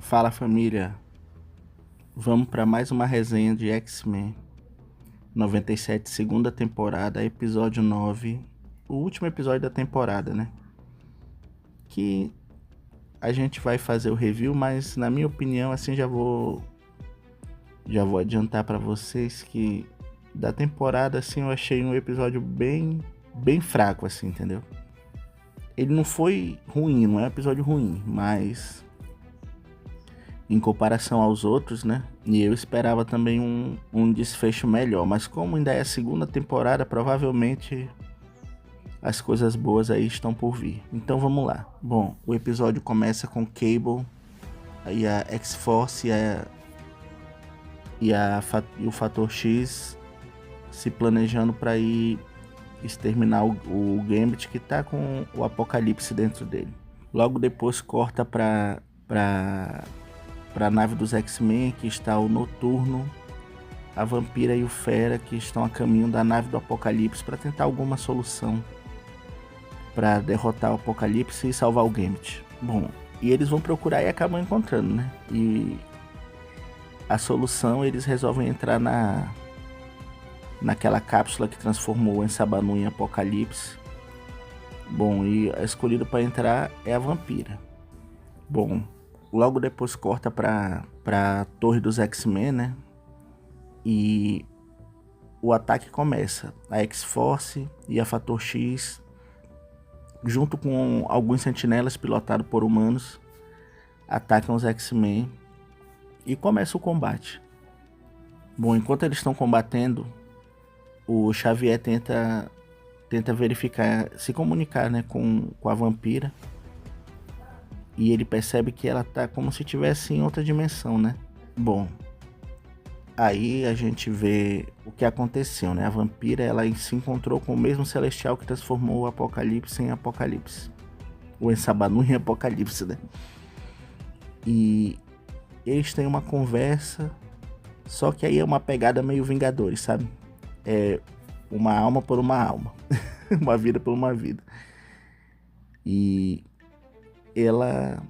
Fala família, vamos para mais uma resenha de X-Men 97, segunda temporada, episódio 9, o último episódio da temporada, né? Que a gente vai fazer o review, mas na minha opinião, assim, já vou adiantar para vocês que da temporada, assim, eu achei um episódio bem fraco, assim, entendeu? Ele não foi ruim, não é um episódio ruim, mas em comparação aos outros, né? E eu esperava também um desfecho melhor, mas como ainda é a segunda temporada, provavelmente as coisas boas aí estão por vir. Então vamos lá. Bom, o episódio começa com Cable e a X-Force e o Fator X se planejando para ir exterminar o Gambit, que tá com o Apocalipse dentro dele. Logo depois corta para a nave dos X-Men, que está o Noturno, a Vampira e o Fera, que estão a caminho da nave do Apocalipse para tentar alguma solução para derrotar o Apocalipse e salvar o Gambit. Bom, e eles vão procurar e acabam encontrando, né? E a solução, eles resolvem entrar naquela cápsula que transformou o Ensabanu em Apocalipse. Bom, e a escolhida para entrar é a Vampira. Bom, logo depois corta pra Torre dos X-Men, né? E o ataque começa. A X-Force e a Fator X, junto com alguns sentinelas pilotados por humanos, atacam os X-Men e começa o combate. Bom, enquanto eles estão combatendo, o Xavier tenta verificar, se comunicar, né, com a Vampira. E ele percebe que ela tá como se estivesse em outra dimensão, né? Bom, aí a gente vê o que aconteceu, né? A Vampira, ela se encontrou com o mesmo Celestial que transformou o Apocalipse em Apocalipse. O Ensabanu em Apocalipse, né? E eles têm uma conversa, só que aí é uma pegada meio Vingadores, sabe? É uma alma por uma alma. Uma vida por uma vida. E ela,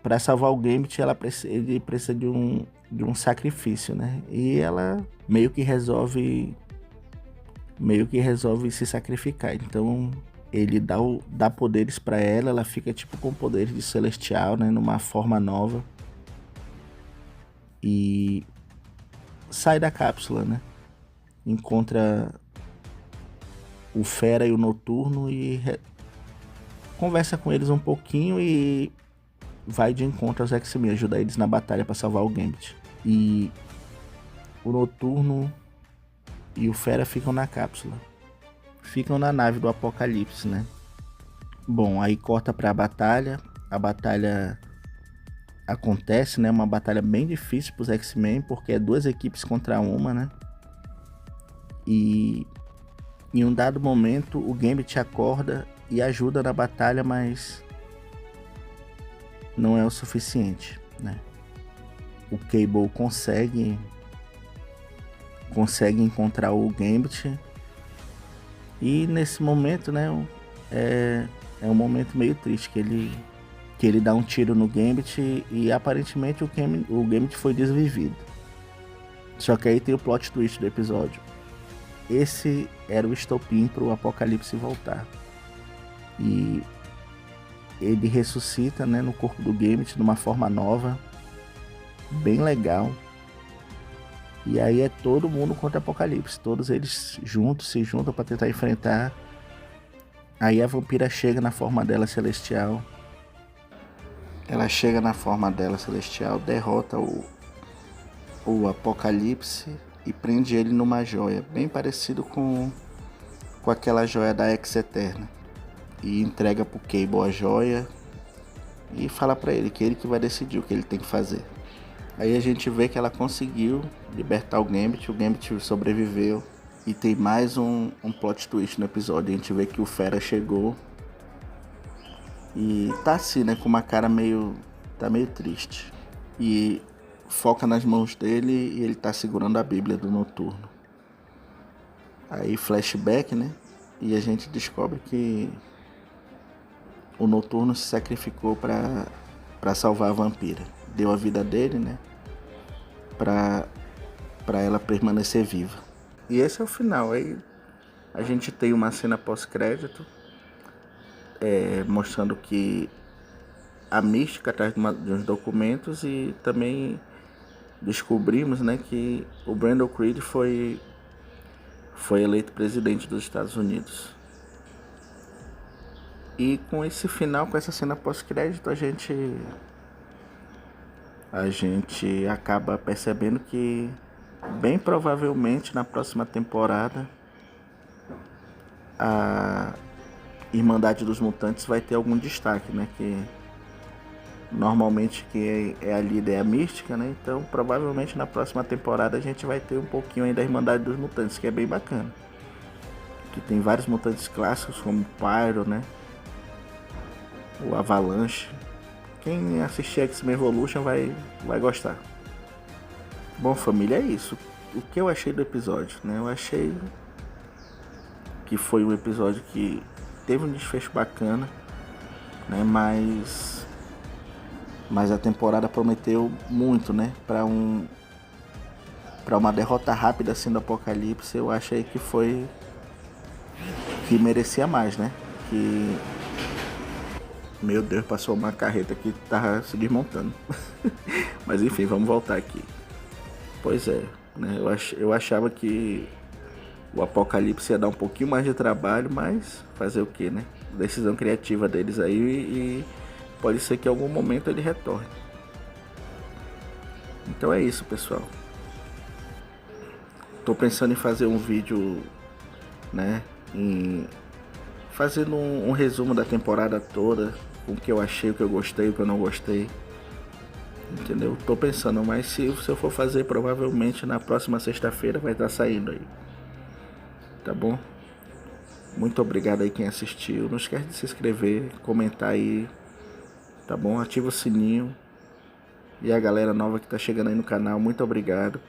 para salvar o Gambit, ele precisa de um sacrifício, né? E ela meio que resolve se sacrificar. Então ele dá poderes para ela fica tipo com poderes de celestial, né? Numa forma nova. E sai da cápsula, né? Encontra o Fera e o Noturno e conversa com eles um pouquinho e vai de encontro aos X-Men, ajuda eles na batalha para salvar o Gambit. E o Noturno e o Fera ficam na cápsula. Ficam na nave do Apocalipse, né? Bom, aí corta pra batalha. A batalha acontece, né? Uma batalha bem difícil pros X-Men, porque é duas equipes contra uma, né? E em um dado momento o Gambit acorda e ajuda na batalha, mas não é o suficiente, né? O Cable consegue encontrar o Gambit e nesse momento, né, é um momento meio triste que ele dá um tiro no Gambit e aparentemente o Gambit foi desvivido. Só que aí tem o plot twist do episódio. Esse era o estopim para o Apocalipse voltar. E ele ressuscita, né, no corpo do Gambit de uma forma nova, bem legal. E aí é todo mundo contra o Apocalipse. Todos eles se juntam para tentar enfrentar. Aí a Vampira chega na forma dela celestial. Ela chega na forma dela celestial, derrota o Apocalipse e prende ele numa joia, bem parecido com aquela joia da Ex-Eterna. E entrega pro Cable a joia e fala pra ele que vai decidir o que ele tem que fazer. Aí a gente vê que ela conseguiu libertar o Gambit sobreviveu. E tem mais um plot twist no episódio. A gente vê que o Fera chegou e tá assim, né, com uma cara meio triste. E foca nas mãos dele e ele tá segurando a Bíblia do Noturno. Aí flashback, né, e a gente descobre que o Noturno se sacrificou para salvar a Vampira. deu a vida dele, né? Pra ela permanecer viva. E esse é o final. Aí a gente tem uma cena pós-crédito mostrando que a mística atrás de uns documentos, e também descobrimos, né, que o Brandon Creed foi eleito presidente dos Estados Unidos. E com esse final, com essa cena pós-crédito, a gente acaba percebendo que bem provavelmente na próxima temporada a Irmandade dos Mutantes vai ter algum destaque, né? Que normalmente quem é a líder é a Mística, né? Então provavelmente na próxima temporada a gente vai ter um pouquinho aí da Irmandade dos Mutantes, que é bem bacana. Que tem vários mutantes clássicos como o Pyro, né? O Avalanche. Quem assistir X-Men Evolution vai gostar. Bom, família, é isso. O que eu achei do episódio, né? Eu achei que foi um episódio que teve um desfecho bacana, né? Mas a temporada prometeu muito, né? Para uma derrota rápida assim do Apocalipse, eu achei que merecia mais, né? Que meu Deus, passou uma carreta que tava se desmontando. Mas enfim, vamos voltar aqui. Pois é, né? Eu achava que o Apocalipse ia dar um pouquinho mais de trabalho, mas fazer o que, né? Decisão criativa deles aí, e pode ser que em algum momento ele retorne. Então é isso, pessoal. Tô pensando em fazer um vídeo, né? Fazendo um resumo da temporada toda, com o que eu achei, o que eu gostei, o que eu não gostei. Entendeu? Tô pensando, mas se eu for fazer, provavelmente na próxima sexta-feira vai estar saindo aí. Tá bom? Muito obrigado aí quem assistiu. Não esquece de se inscrever, comentar aí. Tá bom? Ativa o sininho. E a galera nova que tá chegando aí no canal, muito obrigado.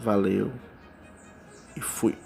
Valeu. E fui.